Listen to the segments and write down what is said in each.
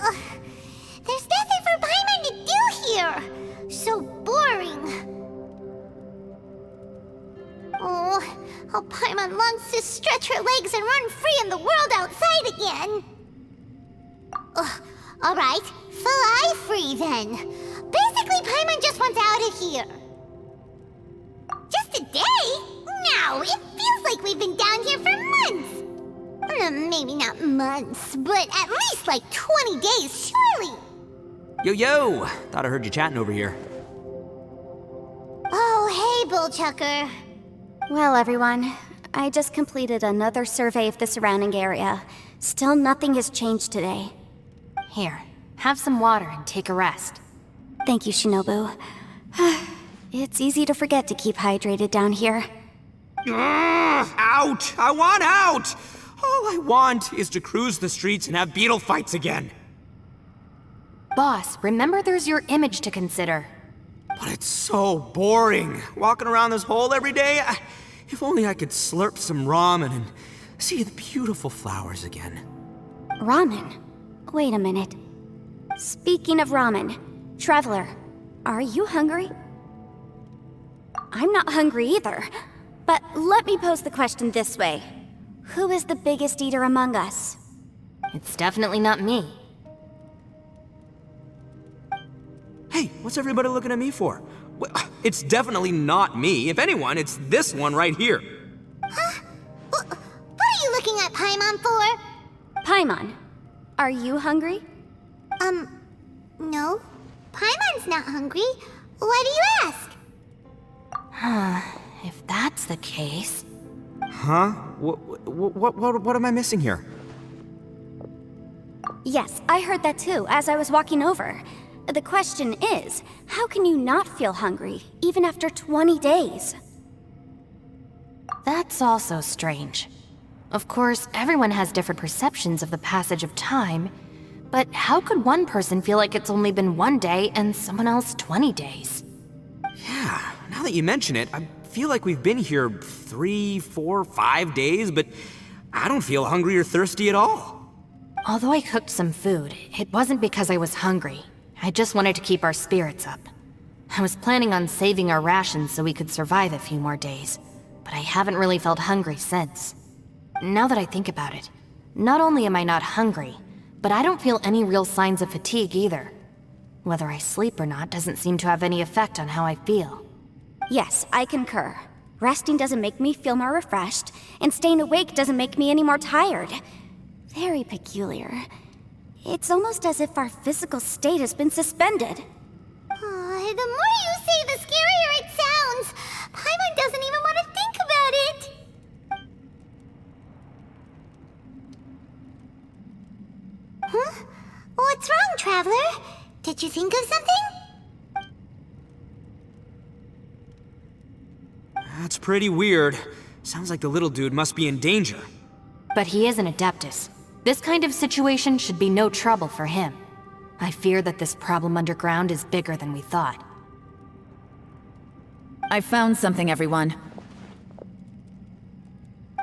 Ugh, there's nothing for Paimon to do here. So boring. Oh, how Paimon longs to stretch her legs and run free in the world outside again. Ugh, alright, fly free then. Basically, Paimon just wants out of here. Just a day? No, it feels like we've been down here for months. Maybe not months, but at least like 20 days, surely. Yo! Thought I heard you chatting over here. Oh, hey, Bullchucker. Well, everyone, I just completed another survey of the surrounding area. Still nothing has changed today. Here, have some water and take a rest. Thank you, Shinobu. It's easy to forget to keep hydrated down here. Out! I want out! All I want is to cruise the streets and have beetle fights again. Boss, remember there's your image to consider. But it's so boring, walking around this hole every day. If only I could slurp some ramen and see the beautiful flowers again. Ramen? Wait a minute. Speaking of ramen, Traveler, are you hungry? I'm not hungry either, but let me pose the question this way. Who is the biggest eater among us? It's definitely not me. Hey, what's everybody looking at me for? It's definitely not me. If anyone, it's this one right here. Huh? What are you looking at Paimon for? Paimon, are you hungry? No. Paimon's not hungry. Why do you ask? If that's the case... Huh? What am I missing here? Yes, I heard that too, as I was walking over. The question is, how can you not feel hungry, even after 20 days? That's also strange. Of course, everyone has different perceptions of the passage of time, but how could one person feel like it's only been 1 day and someone else 20 days? Yeah, now that you mention it, I feel like we've been here 3, 4, 5 days, but I don't feel hungry or thirsty at all. Although I cooked some food, it wasn't because I was hungry. I just wanted to keep our spirits up. I was planning on saving our rations so we could survive a few more days, but I haven't really felt hungry since. Now that I think about it, not only am I not hungry, but I don't feel any real signs of fatigue either. Whether I sleep or not doesn't seem to have any effect on how I feel. Yes, I concur. Resting doesn't make me feel more refreshed, and staying awake doesn't make me any more tired. Very peculiar. It's almost as if our physical state has been suspended. The more you say, the scarier it sounds. Paimon doesn't even want to think about it. Huh? What's wrong, Traveler? Did you think of something? That's pretty weird. Sounds like the little dude must be in danger. But he is an Adeptus. This kind of situation should be no trouble for him. I fear that this problem underground is bigger than we thought. I found something, everyone.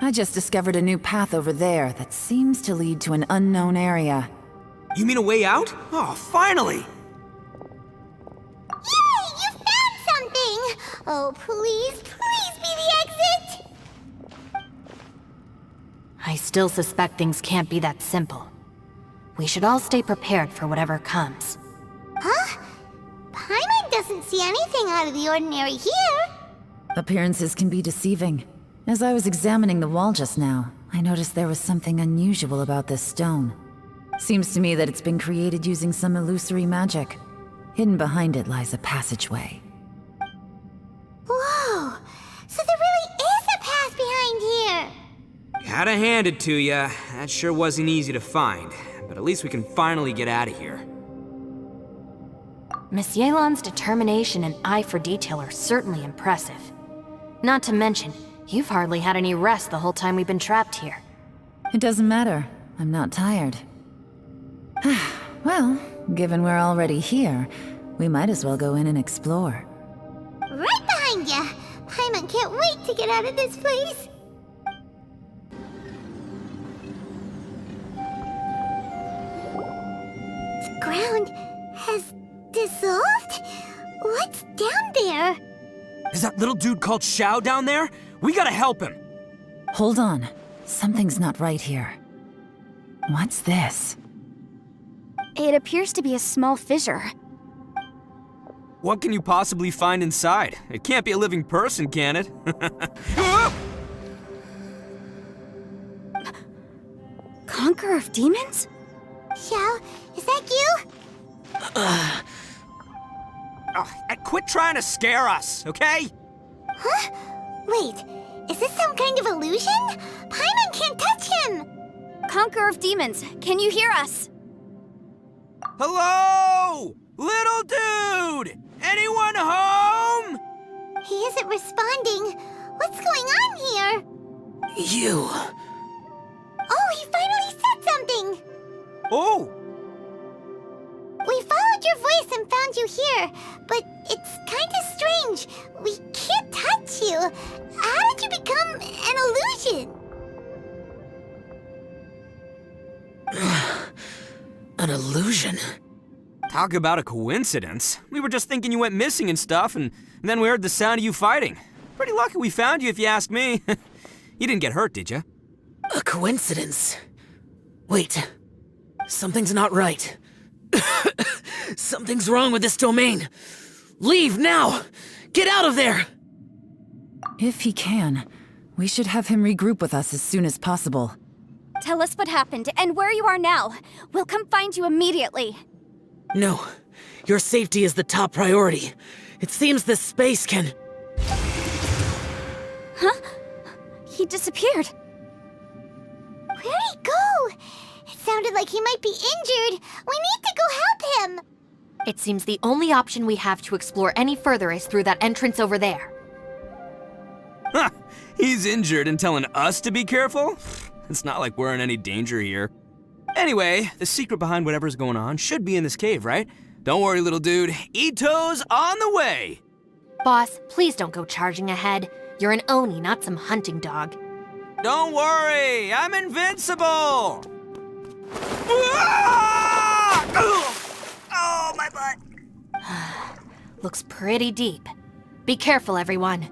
I just discovered a new path over there that seems to lead to an unknown area. You mean a way out? Oh, finally! Yay! You found something! Oh, please be the exit! I still suspect things can't be that simple. We should all stay prepared for whatever comes. Huh? Paimon doesn't see anything out of the ordinary here. Appearances can be deceiving. As I was examining the wall just now, I noticed there was something unusual about this stone. Seems to me that it's been created using some illusory magic. Hidden behind it lies a passageway. Whoa! So there really is a path behind here! Gotta hand it to ya. That sure wasn't easy to find. But at least we can finally get out of here. Miss Yelan's determination and eye for detail are certainly impressive. Not to mention, you've hardly had any rest the whole time we've been trapped here. It doesn't matter. I'm not tired. Well, given we're already here, we might as well go in and explore. Right behind ya! Paimon can't wait to get out of this place! ground has dissolved? What's down there? Is that little dude called Xiao down there? We gotta help him. Hold on. Something's not right here. What's this? It appears to be a small fissure. What can you possibly find inside? It can't be a living person, can it? Conqueror of demons? Xiao, is that you? Quit trying to scare us, okay? Huh? Wait, is this some kind of illusion? Paimon can't touch him! Conqueror of demons, can you hear us? Hello? Little dude! Anyone home? He isn't responding. What's going on here? You. Oh, he finally said something! Oh! We followed your voice and found you here, but it's kinda strange. We can't touch you. How did you become an illusion? An illusion? Talk about a coincidence. We were just thinking you went missing and stuff, and then we heard the sound of you fighting. Pretty lucky we found you, if you ask me. You didn't get hurt, did you? A coincidence? Wait. Something's not right. Something's wrong with this domain. Leave now! Get out of there! If he can, we should have him regroup with us as soon as possible. Tell us what happened and where you are now. We'll come find you immediately. No. Your safety is the top priority. It seems this space can... Huh? He disappeared. Where'd he go? It sounded like he might be injured. We need to go help him. It seems the only option we have to explore any further is through that entrance over there. Huh, he's injured and telling us to be careful? It's not like we're in any danger here. Anyway, the secret behind whatever's going on should be in this cave, right? Don't worry, little dude. Ito's on the way! Boss, please don't go charging ahead. You're an Oni, not some hunting dog. Don't worry, I'm invincible! Ah! Oh, my butt! Looks pretty deep. Be careful, everyone.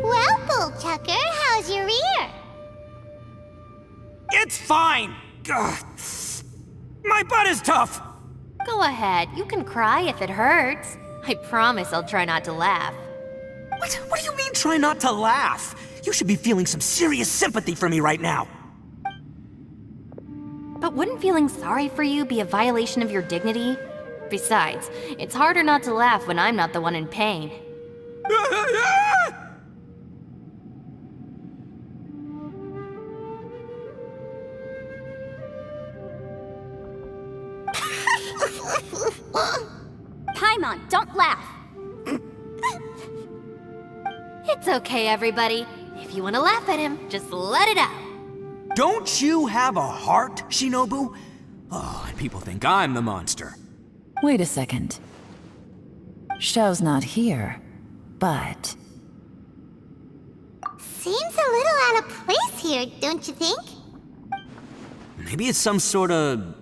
Well, Bullchucker, how's your ear? It's fine! Ugh. My butt is tough! Go ahead, you can cry if it hurts. I promise I'll try not to laugh. What do you mean, try not to laugh? You should be feeling some serious sympathy for me right now. But wouldn't feeling sorry for you be a violation of your dignity? Besides, it's harder not to laugh when I'm not the one in pain. Paimon, don't laugh. It's okay, everybody. If you want to laugh at him, just let it out. Don't you have a heart, Shinobu? Oh, and people think I'm the monster. Wait a second. Xiao's not here, but... Seems a little out of place here, don't you think? Maybe it's some sort of,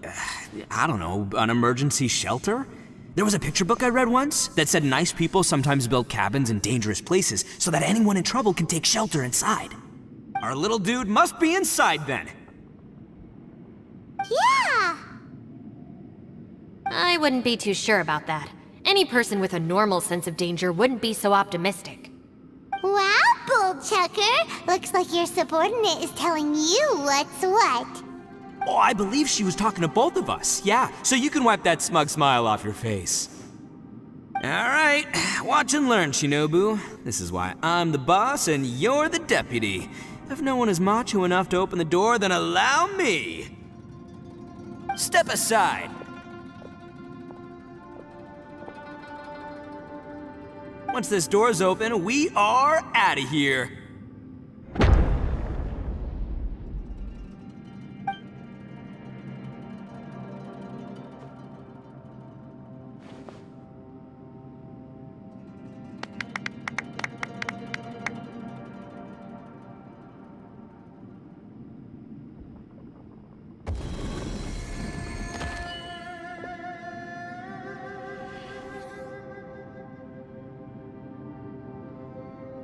I don't know, an emergency shelter? There was a picture book I read once that said nice people sometimes build cabins in dangerous places so that anyone in trouble can take shelter inside. Our little dude must be inside then. Yeah! I wouldn't be too sure about that. Any person with a normal sense of danger wouldn't be so optimistic. Wow, Bullchucker! Looks like your subordinate is telling you what's what. Oh, I believe she was talking to both of us. Yeah, so you can wipe that smug smile off your face. All right, watch and learn, Shinobu. This is why I'm the boss and you're the deputy. If no one is macho enough to open the door, then allow me. Step aside. Once this door's open, we are out of here.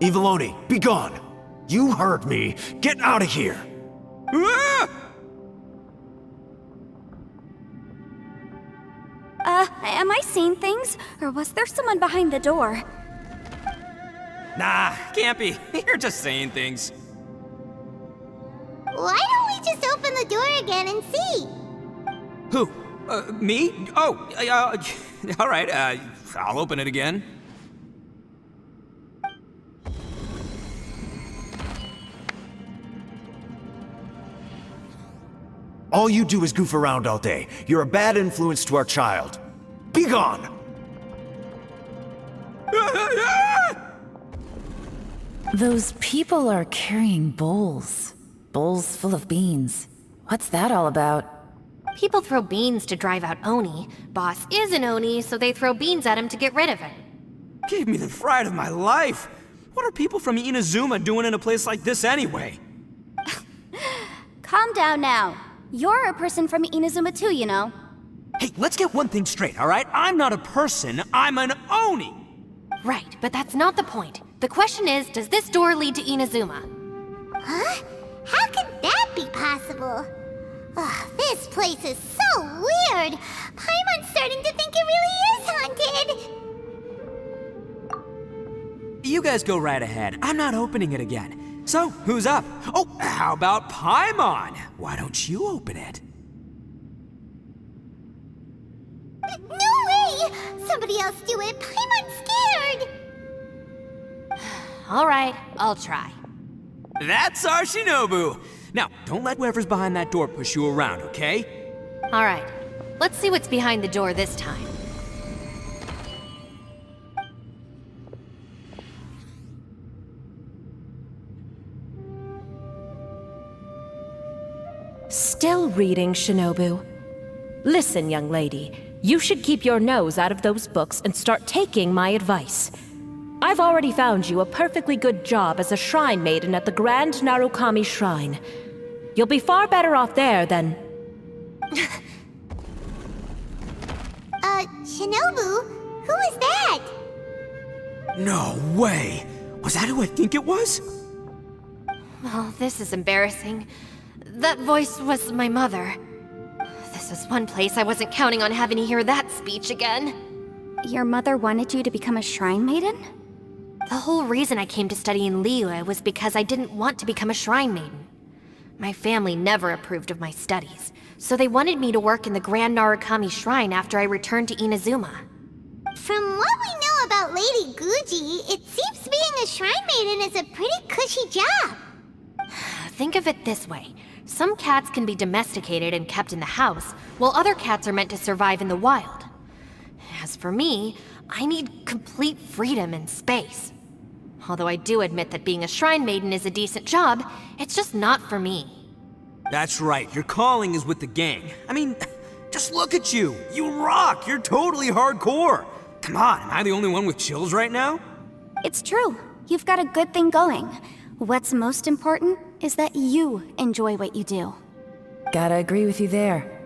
Eviloni, be gone! You heard me! Get out of here! Ah! Am I seeing things? Or was there someone behind the door? Nah, can't be. You're just saying things. Why don't we just open the door again and see? Who? Me? Oh, all right, I'll open it again. All you do is goof around all day. You're a bad influence to our child. Be gone! Those people are carrying bowls. Bowls full of beans. What's that all about? People throw beans to drive out Oni. Boss is an Oni, so they throw beans at him to get rid of him. Gave me the fright of my life. What are people from Inazuma doing in a place like this anyway? Calm down now. You're a person from Inazuma too, you know. Hey, let's get one thing straight, all right? I'm not a person, I'm an Oni! Right, but that's not the point. The question is, does this door lead to Inazuma? Huh? How could that be possible? Ugh, this place is so weird. Paimon's starting to think it really is haunted. You guys go right ahead. I'm not opening it again. So, who's up? Oh, how about Paimon? Why don't you open it? No way! Somebody else do it. Paimon's scared. All right, I'll try. That's our Shinobu! Now, don't let whoever's behind that door push you around, okay? All right, let's see what's behind the door this time. Still reading, Shinobu? Listen, young lady, you should keep your nose out of those books and start taking my advice. I've already found you a perfectly good job as a shrine maiden at the Grand Narukami Shrine. You'll be far better off there than... Shinobu? Who is that? No way! Was that who I think it was? Oh, this is embarrassing. That voice was my mother. This is one place I wasn't counting on having to hear that speech again. Your mother wanted you to become a shrine maiden? The whole reason I came to study in Liyue was because I didn't want to become a shrine maiden. My family never approved of my studies, so they wanted me to work in the Grand Narukami Shrine after I returned to Inazuma. From what we know about Lady Guji, it seems being a shrine maiden is a pretty cushy job. Think of it this way. Some cats can be domesticated and kept in the house, while other cats are meant to survive in the wild. As for me, I need complete freedom and space. Although I do admit that being a shrine maiden is a decent job, it's just not for me. That's right, your calling is with the gang. I mean, just look at you. You rock, you're totally hardcore. Come on, am I the only one with chills right now? It's true. You've got a good thing going. What's most important is that you enjoy what you do. Gotta agree with you there.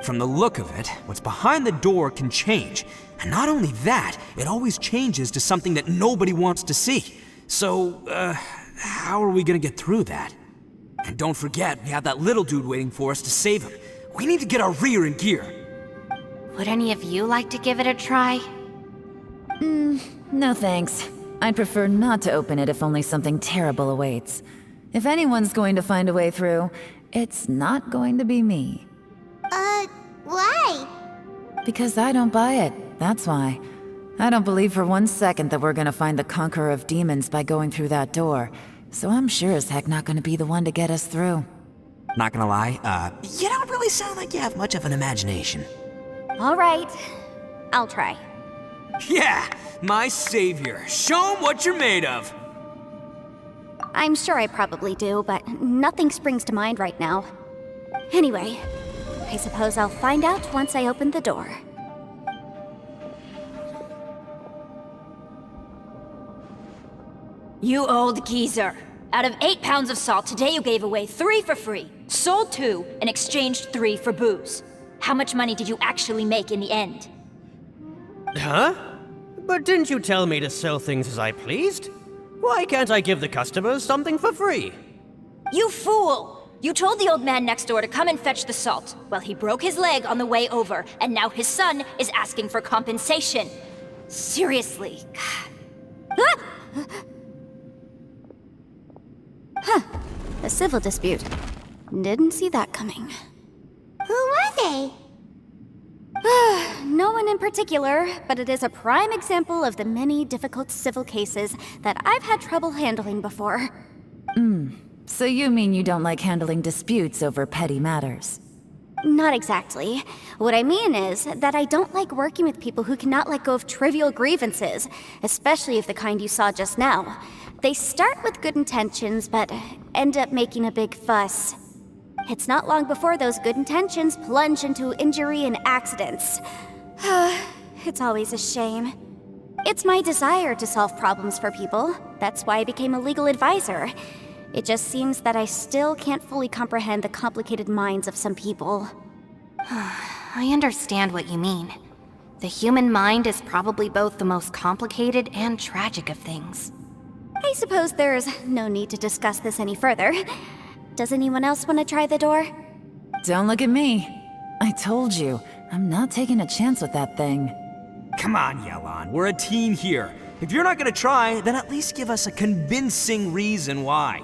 From the look of it, what's behind the door can change. And not only that, it always changes to something that nobody wants to see. So, how are we gonna get through that? And don't forget, we have that little dude waiting for us to save him. We need to get our rear in gear. Would any of you like to give it a try? No thanks. I'd prefer not to open it if only something terrible awaits. If anyone's going to find a way through, it's not going to be me. Why? Because I don't buy it, that's why. I don't believe for 1 second that we're gonna find the Conqueror of Demons by going through that door. So I'm sure as heck not gonna be the one to get us through. Not gonna lie, you don't really sound like you have much of an imagination. All right. I'll try. Yeah, my savior. Show 'em what you're made of. I'm sure I probably do, but nothing springs to mind right now. Anyway, I suppose I'll find out once I open the door. You old geezer. Out of 8 pounds of salt, today you gave away 3 for free, sold 2, and exchanged 3 for booze. How much money did you actually make in the end? Huh? But didn't you tell me to sell things as I pleased? Why can't I give the customers something for free? You fool! You told the old man next door to come and fetch the salt. Well, he broke his leg on the way over, and now his son is asking for compensation. Seriously. A civil dispute. Didn't see that coming. Who were they? No one in particular, but it is a prime example of the many difficult civil cases that I've had trouble handling before. So you mean you don't like handling disputes over petty matters? Not exactly. What I mean is that I don't like working with people who cannot let go of trivial grievances, especially of the kind you saw just now. They start with good intentions, but end up making a big fuss. It's not long before those good intentions plunge into injury and accidents. It's always a shame. It's my desire to solve problems for people. That's why I became a legal advisor. It just seems that I still can't fully comprehend the complicated minds of some people. I understand what you mean. The human mind is probably both the most complicated and tragic of things. I suppose there's no need to discuss this any further. Does anyone else want to try the door? Don't look at me. I told you, I'm not taking a chance with that thing. Come on, Yelan, we're a team here. If you're not gonna try, then at least give us a convincing reason why.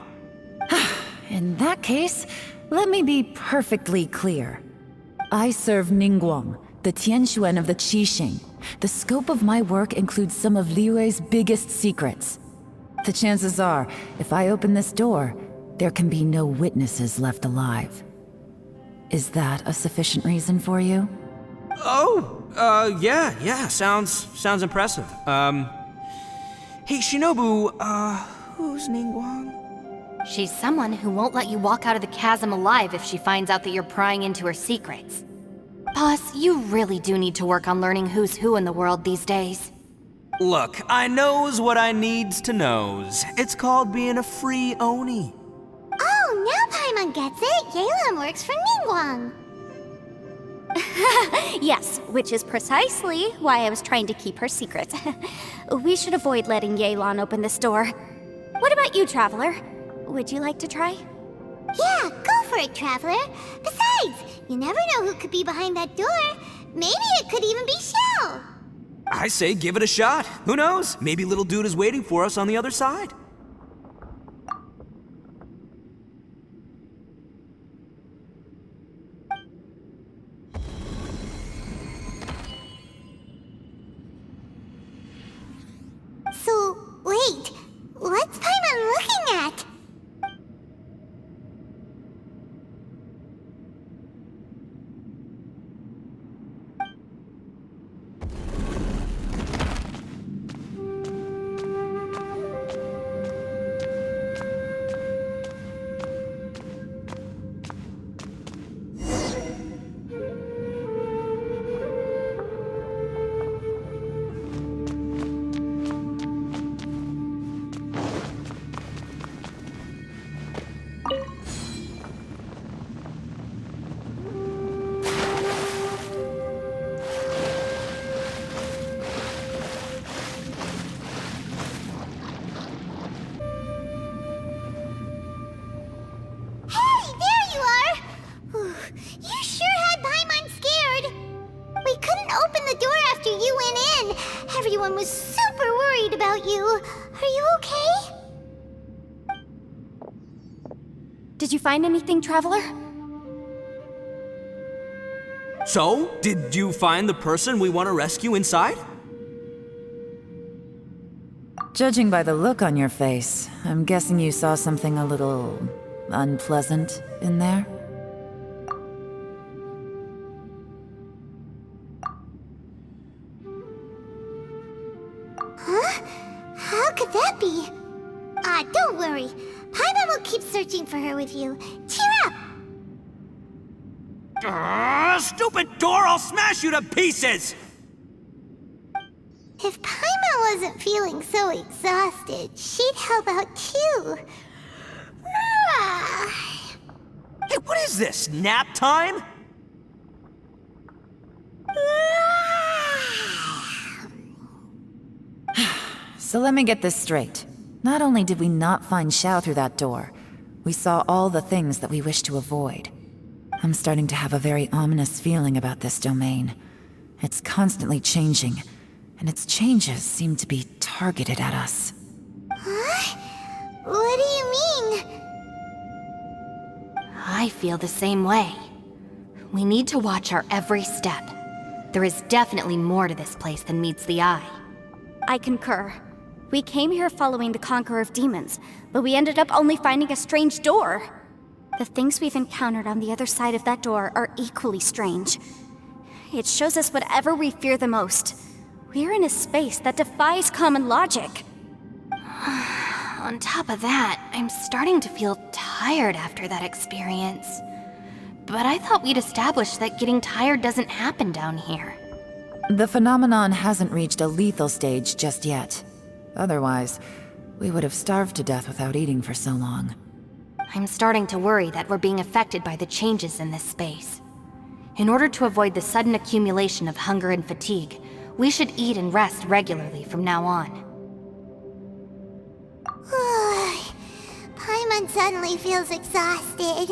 In that case, let me be perfectly clear. I serve Ningguang, the Tianxuan of the Qixing. The scope of my work includes some of Liyue's biggest secrets. The chances are, if I open this door, there can be no witnesses left alive. Is that a sufficient reason for you? Yeah, sounds impressive. Hey, Shinobu, who's Ningguang? She's someone who won't let you walk out of the chasm alive if she finds out that you're prying into her secrets. Boss, you really do need to work on learning who's who in the world these days. Look, I knows what I needs to knows. It's called being a free Oni. Oh, now Paimon gets it. Yelan works for Ningguang. Yes, which is precisely why I was trying to keep her secret. We should avoid letting Yelan open this door. What about you, Traveler? Would you like to try? Yeah, go for it, Traveler. Besides, you never know who could be behind that door. Maybe it could even be Shell. I say give it a shot. Who knows? Maybe little dude is waiting for us on the other side. So, wait. What's Paimon looking at? Everyone was super worried about you. Are you okay? Did you find anything, Traveler? So, did you find the person we want to rescue inside? Judging by the look on your face, I'm guessing you saw something a little unpleasant in there? Huh? How could that be? Don't worry. Paimon will keep searching for her with you. Cheer up! Stupid door! I'll smash you to pieces! If Paimon wasn't feeling so exhausted, she'd help out too. Hey, what is this? Nap time? So let me get this straight. Not only did we not find Xiao through that door, we saw all the things that we wish to avoid. I'm starting to have a very ominous feeling about this domain. It's constantly changing, and its changes seem to be targeted at us. Huh? What do you mean? I feel the same way. We need to watch our every step. There is definitely more to this place than meets the eye. I concur. We came here following the Conqueror of Demons, but we ended up only finding a strange door. The things we've encountered on the other side of that door are equally strange. It shows us whatever we fear the most. We're in a space that defies common logic. On top of that, I'm starting to feel tired after that experience. But I thought we'd established that getting tired doesn't happen down here. The phenomenon hasn't reached a lethal stage just yet. Otherwise, we would have starved to death without eating for so long. I'm starting to worry that we're being affected by the changes in this space. In order to avoid the sudden accumulation of hunger and fatigue, we should eat and rest regularly from now on. Paimon suddenly feels exhausted.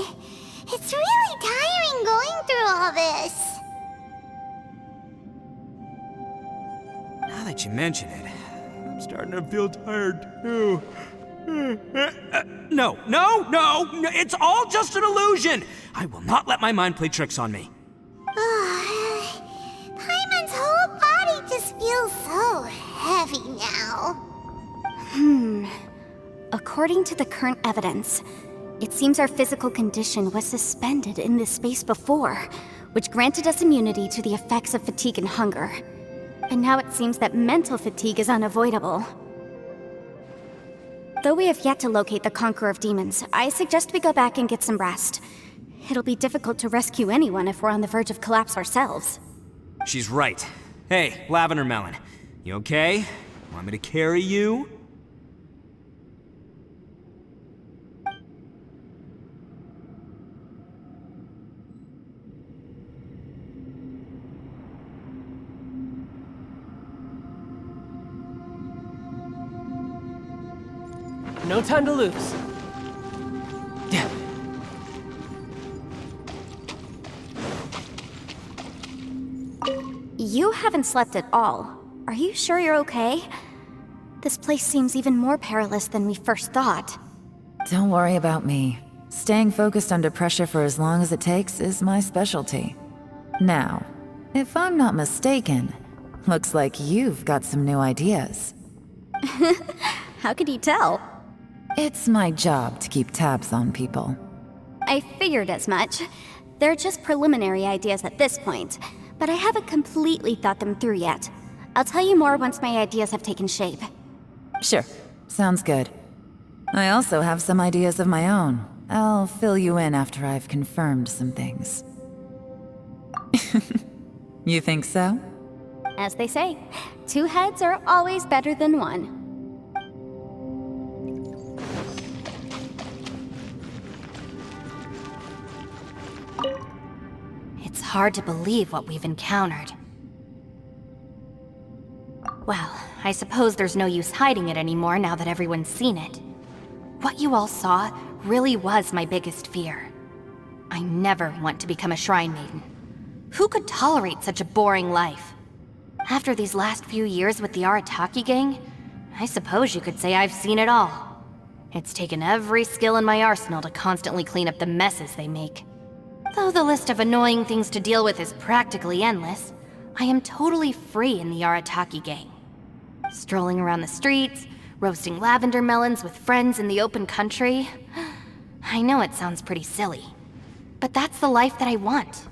It's really tiring going through all this. Now that you mention it, I'm starting to feel tired too. No, it's all just an illusion! I will not let my mind play tricks on me. Paimon's whole body just feels so heavy now. According to the current evidence, it seems our physical condition was suspended in this space before, which granted us immunity to the effects of fatigue and hunger. And now it seems that mental fatigue is unavoidable. Though we have yet to locate the Conqueror of Demons, I suggest we go back and get some rest. It'll be difficult to rescue anyone if we're on the verge of collapse ourselves. She's right. Hey, Lavender Melon, you okay? Want me to carry you? No time to lose. You haven't slept at all. Are you sure you're okay? This place seems even more perilous than we first thought. Don't worry about me. Staying focused under pressure for as long as it takes is my specialty. Now, if I'm not mistaken, looks like you've got some new ideas. How could you tell? It's my job to keep tabs on people. I figured as much. They're just preliminary ideas at this point, but I haven't completely thought them through yet. I'll tell you more once my ideas have taken shape. Sure, sounds good. I also have some ideas of my own. I'll fill you in after I've confirmed some things. You think so? As they say, 2 heads are always better than 1. It's hard to believe what we've encountered. Well, I suppose there's no use hiding it anymore now that everyone's seen it. What you all saw really was my biggest fear. I never want to become a shrine maiden. Who could tolerate such a boring life? After these last few years with the Arataki gang, I suppose you could say I've seen it all. It's taken every skill in my arsenal to constantly clean up the messes they make. Though the list of annoying things to deal with is practically endless, I am totally free in the Arataki gang. Strolling around the streets, roasting lavender melons with friends in the open country. I know it sounds pretty silly, but that's the life that I want.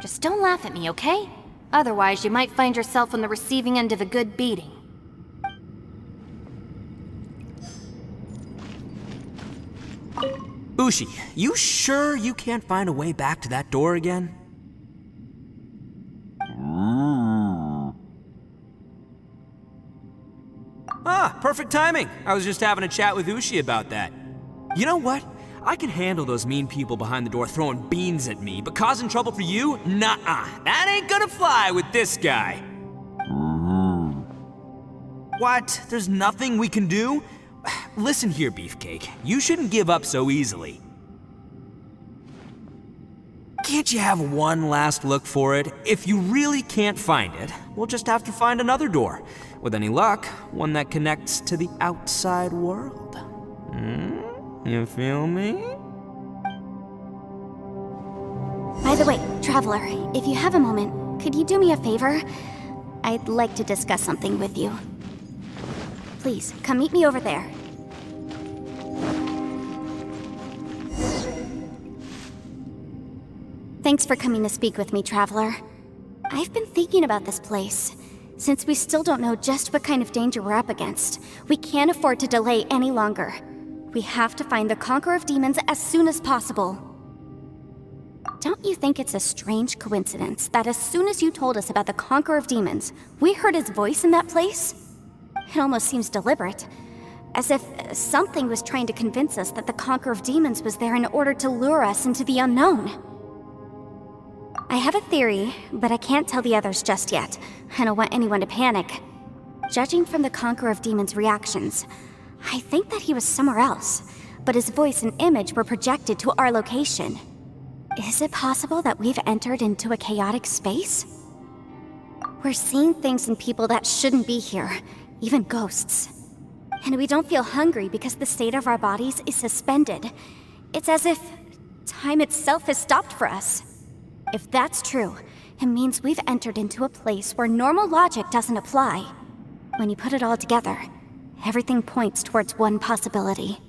Just don't laugh at me, okay? Otherwise, you might find yourself on the receiving end of a good beating. Ushi, you sure you can't find a way back to that door again? Ah, perfect timing. I was just having a chat with Ushi about that. You know what? I can handle those mean people behind the door throwing beans at me, but causing trouble for you? Nuh-uh. That ain't gonna fly with this guy. What? There's nothing we can do? listen here, Beefcake. You shouldn't give up so easily. Can't you have one last look for it? If you really can't find it, we'll just have to find another door. With any luck, one that connects to the outside world. You feel me? By the way, Traveler, if you have a moment, could you do me a favor? I'd like to discuss something with you. Please, come meet me over there. Thanks for coming to speak with me, Traveler. I've been thinking about this place. Since we still don't know just what kind of danger we're up against, we can't afford to delay any longer. We have to find the Conqueror of Demons as soon as possible. Don't you think it's a strange coincidence that as soon as you told us about the Conqueror of Demons, we heard his voice in that place? It almost seems deliberate. As if something was trying to convince us that the Conqueror of Demons was there in order to lure us into the unknown. I have a theory, but I can't tell the others just yet. I don't want anyone to panic. Judging from the Conqueror of Demons' reactions, I think that he was somewhere else, but his voice and image were projected to our location. Is it possible that we've entered into a chaotic space? We're seeing things and people that shouldn't be here, even ghosts. And we don't feel hungry because the state of our bodies is suspended. It's as if time itself has stopped for us. If that's true, it means we've entered into a place where normal logic doesn't apply. When you put it all together, everything points towards one possibility.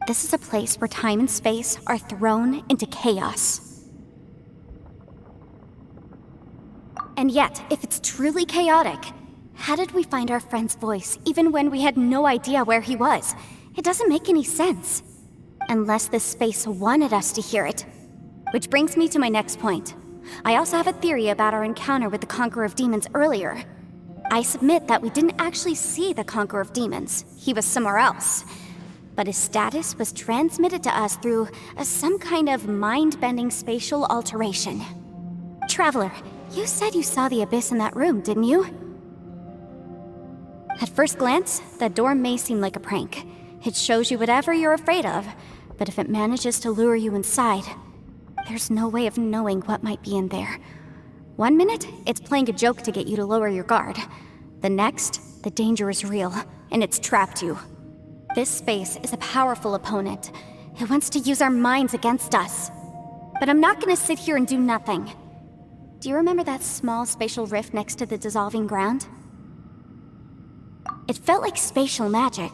This is a place where time and space are thrown into chaos. And yet, if it's truly chaotic, how did we find our friend's voice even when we had no idea where he was? It doesn't make any sense. Unless this space wanted us to hear it. Which brings me to my next point. I also have a theory about our encounter with the Conqueror of Demons earlier. I submit that we didn't actually see the Conqueror of Demons. He was somewhere else. But his status was transmitted to us through some kind of mind-bending spatial alteration. Traveler, you said you saw the abyss in that room, didn't you? At first glance, that door may seem like a prank. It shows you whatever you're afraid of, but if it manages to lure you inside, there's no way of knowing what might be in there. One minute, it's playing a joke to get you to lower your guard. The next, the danger is real, and it's trapped you. This space is a powerful opponent. It wants to use our minds against us. But I'm not gonna sit here and do nothing. Do you remember that small spatial rift next to the dissolving ground? It felt like spatial magic,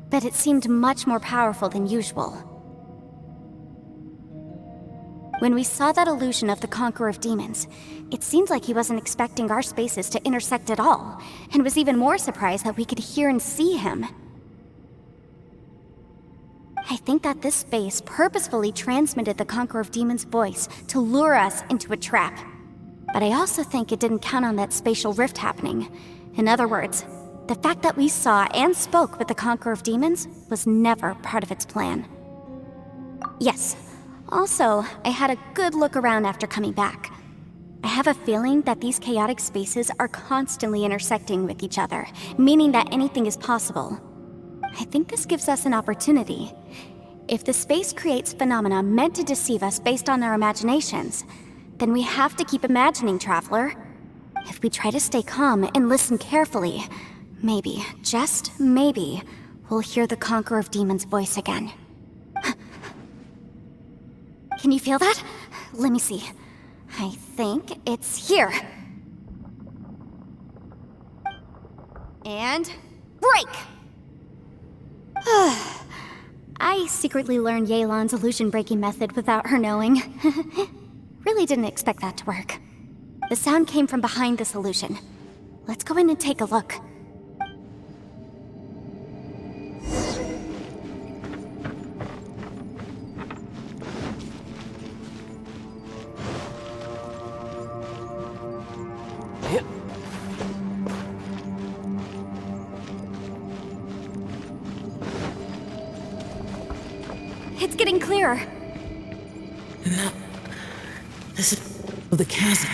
but it seemed much more powerful than usual. When we saw that illusion of the Conqueror of Demons, it seemed like he wasn't expecting our spaces to intersect at all, and was even more surprised that we could hear and see him. I think that this space purposefully transmitted the Conqueror of Demons' voice to lure us into a trap. But I also think it didn't count on that spatial rift happening. In other words, the fact that we saw and spoke with the Conqueror of Demons was never part of its plan. Yes. Also, I had a good look around after coming back. I have a feeling that these chaotic spaces are constantly intersecting with each other, meaning that anything is possible. I think this gives us an opportunity. If the space creates phenomena meant to deceive us based on our imaginations, then we have to keep imagining, Traveler. If we try to stay calm and listen carefully, maybe, just maybe, we'll hear the Conqueror of Demons' voice again. Can you feel that? Let me see. I think it's here. And break! I secretly learned Yelan's illusion-breaking method without her knowing. Really didn't expect that to work. The sound came from behind this illusion. Let's go in and take a look. It's getting clearer. No. This is the chasm.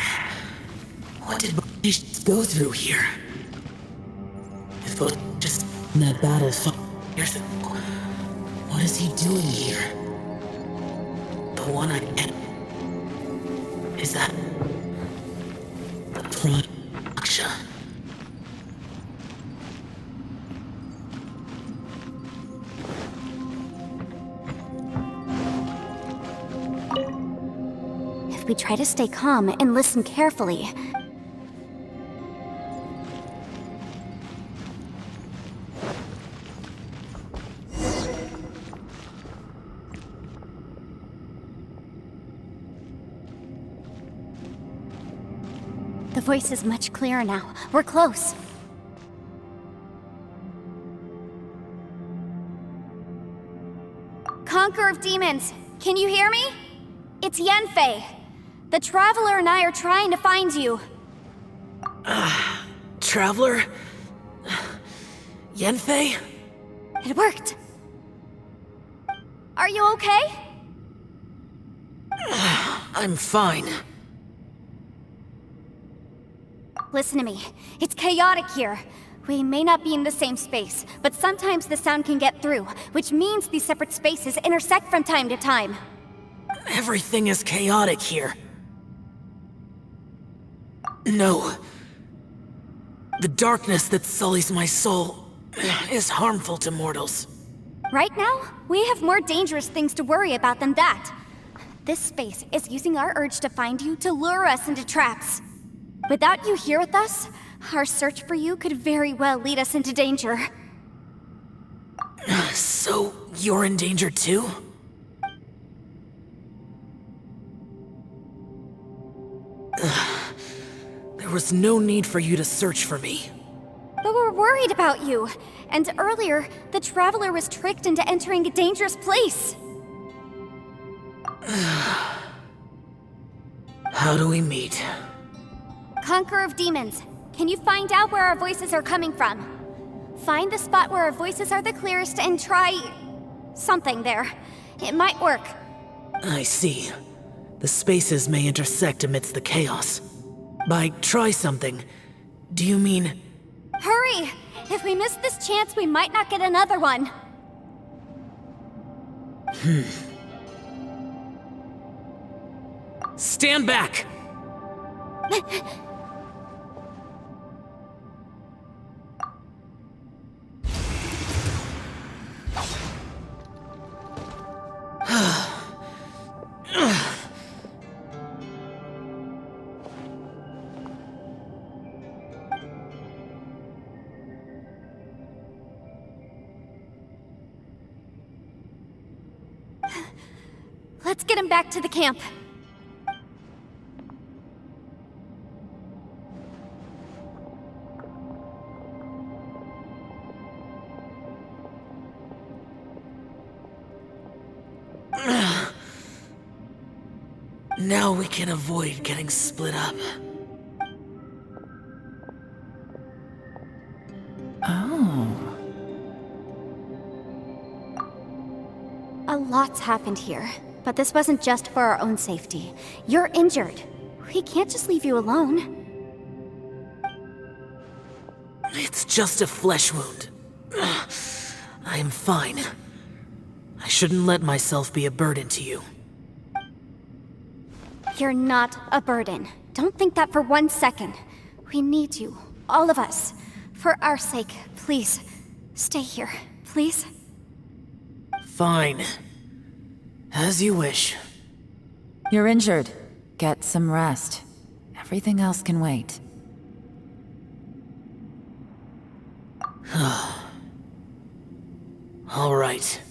What did Bonish go through here? If Bonish just in that battle fought What is he doing here? The one I met. Is that... the plane? Aksha. If we try to stay calm and listen carefully... The voice is much clearer now. We're close. Conqueror of Demons, can you hear me? It's Yenfei. The Traveler and I are trying to find you. Traveler? Yenfei? It worked. Are you okay? I'm fine. Listen to me. It's chaotic here. We may not be in the same space, but sometimes the sound can get through, which means these separate spaces intersect from time to time. Everything is chaotic here. No. The darkness that sullies my soul is harmful to mortals. Right now, we have more dangerous things to worry about than that. This space is using our urge to find you to lure us into traps. Without you here with us, our search for you could very well lead us into danger. So, you're in danger too? There was no need for you to search for me. But we're worried about you. And earlier, the Traveler was tricked into entering a dangerous place. How do we meet? Conqueror of Demons, can you find out where our voices are coming from? Find the spot where our voices are the clearest and try... something there. It might work. I see. The spaces may intersect amidst the chaos. By try something, do you mean... Hurry! If we miss this chance, we might not get another one. Stand back! Let's get him back to the camp. Now we can avoid getting split up. Oh. A lot's happened here, but this wasn't just for our own safety. You're injured. We can't just leave you alone. It's just a flesh wound. I am fine. I shouldn't let myself be a burden to you. You're not a burden. Don't think that for 1 second. We need you, all of us. For our sake, please, stay here, please. Fine. As you wish. You're injured. Get some rest. Everything else can wait. All right.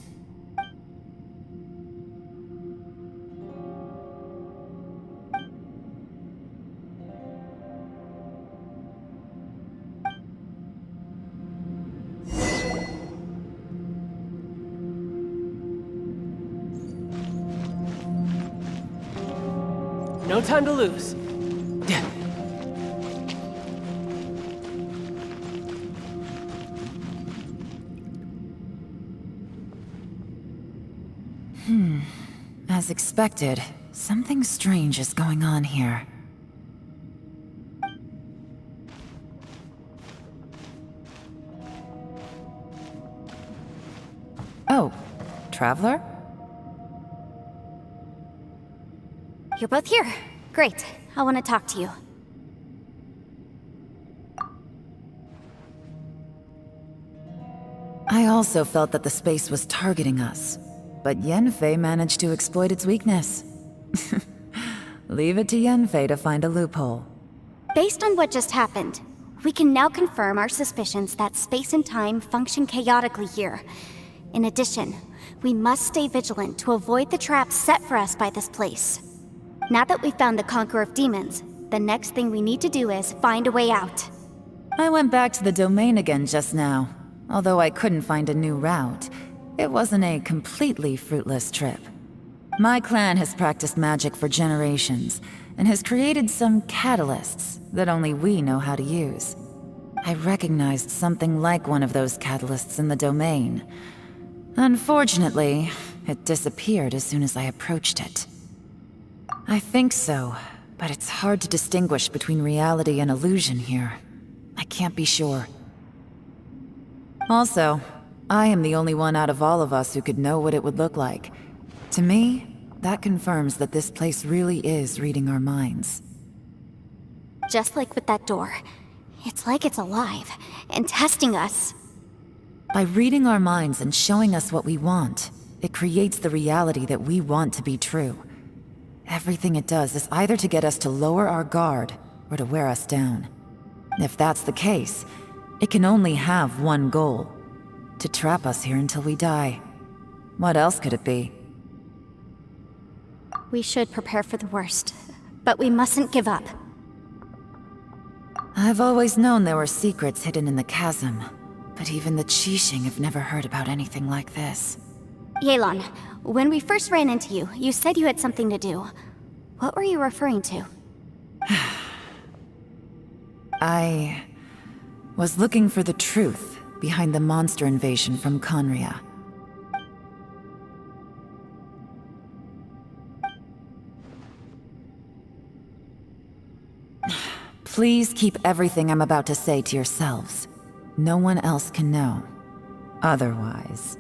No time to lose. As expected, something strange is going on here. Oh, Traveler? You're both here. Great. I want to talk to you. I also felt that the space was targeting us, but Yenfei managed to exploit its weakness. Leave it to Yenfei to find a loophole. Based on what just happened, we can now confirm our suspicions that space and time function chaotically here. In addition, we must stay vigilant to avoid the traps set for us by this place. Now that we've found the Conqueror of Demons, the next thing we need to do is find a way out. I went back to the domain again just now. Although I couldn't find a new route, it wasn't a completely fruitless trip. My clan has practiced magic for generations, and has created some catalysts that only we know how to use. I recognized something like one of those catalysts in the domain. Unfortunately, it disappeared as soon as I approached it. I think so, but it's hard to distinguish between reality and illusion here. I can't be sure. Also, I am the only one out of all of us who could know what it would look like. To me, that confirms that this place really is reading our minds. Just like with that door. It's like it's alive, and testing us. By reading our minds and showing us what we want, it creates the reality that we want to be true. Everything it does is either to get us to lower our guard, or to wear us down. If that's the case, it can only have one goal: to trap us here until we die. What else could it be? We should prepare for the worst, but we mustn't give up. I've always known there were secrets hidden in the chasm, but even the Qixing have never heard about anything like this. Yelan, when we first ran into you, you said you had something to do. What were you referring to? I was looking for the truth behind the monster invasion from Conria. Please keep everything I'm about to say to yourselves. No one else can know. Otherwise...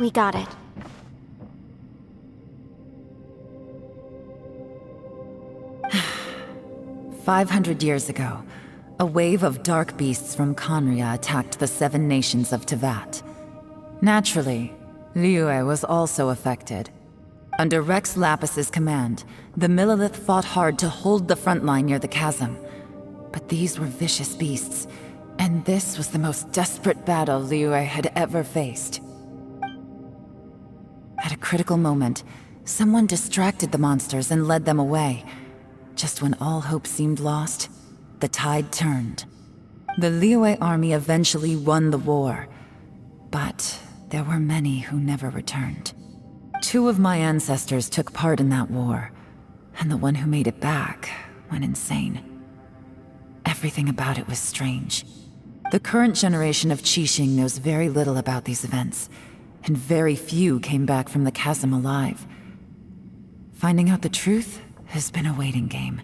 We got it. "500 years ago, a wave of dark beasts from Conria attacked the 7 nations of Tevat. Naturally, Liyue was also affected. Under Rex Lapis's command, the Millelith fought hard to hold the front line near the chasm. But these were vicious beasts, and this was the most desperate battle Liyue had ever faced. At a critical moment, someone distracted the monsters and led them away. Just when all hope seemed lost, the tide turned. The Liyue army eventually won the war, but there were many who never returned. 2 of my ancestors took part in that war, and the one who made it back went insane. Everything about it was strange. The current generation of Qixing knows very little about these events, and very few came back from the chasm alive. Finding out the truth has been a waiting game.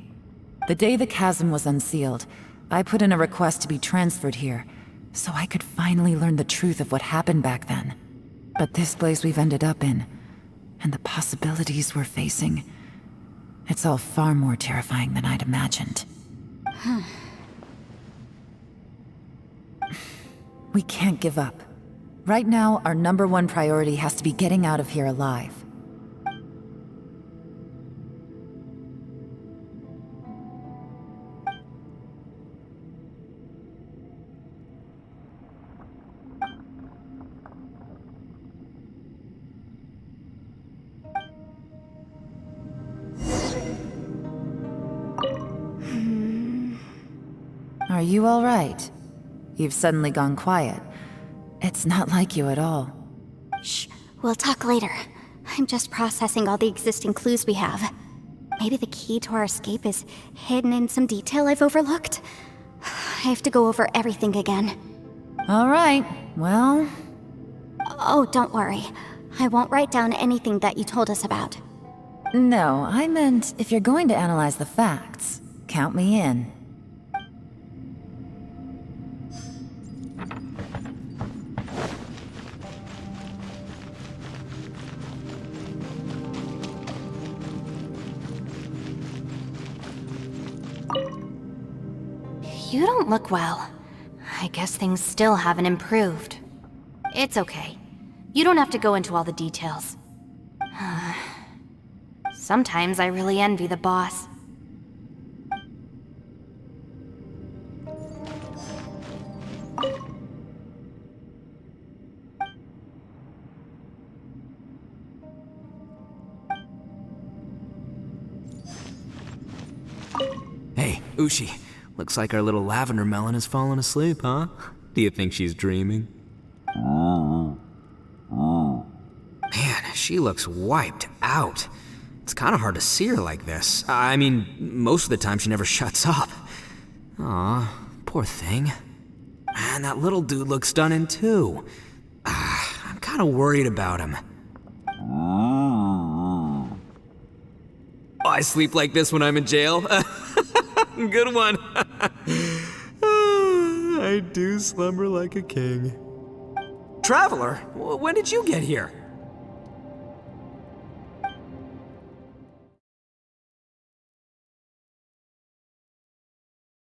The day the chasm was unsealed, I put in a request to be transferred here, so I could finally learn the truth of what happened back then. But this place we've ended up in, and the possibilities we're facing, it's all far more terrifying than I'd imagined. We can't give up. Right now, our #1 priority has to be getting out of here alive. Are you all right? You've suddenly gone quiet. It's not like you at all. Shh, we'll talk later. I'm just processing all the existing clues we have. Maybe the key to our escape is hidden in some detail I've overlooked. I have to go over everything again. All right, well... Oh, don't worry. I won't write down anything that you told us about. No, I meant if you're going to analyze the facts, count me in. You don't look well. I guess things still haven't improved. It's okay. You don't have to go into all the details. Sometimes I really envy the boss. Hey, Ushi. Looks like our little lavender melon has fallen asleep, huh? Do you think she's dreaming? Man, she looks wiped out. It's kind of hard to see her like this. I mean, most of the time she never shuts up. Aw, poor thing. Man, that little dude looks stunning too. I'm kind of worried about him. I sleep like this when I'm in jail. Good one. I do slumber like a king. Traveler, when did you get here?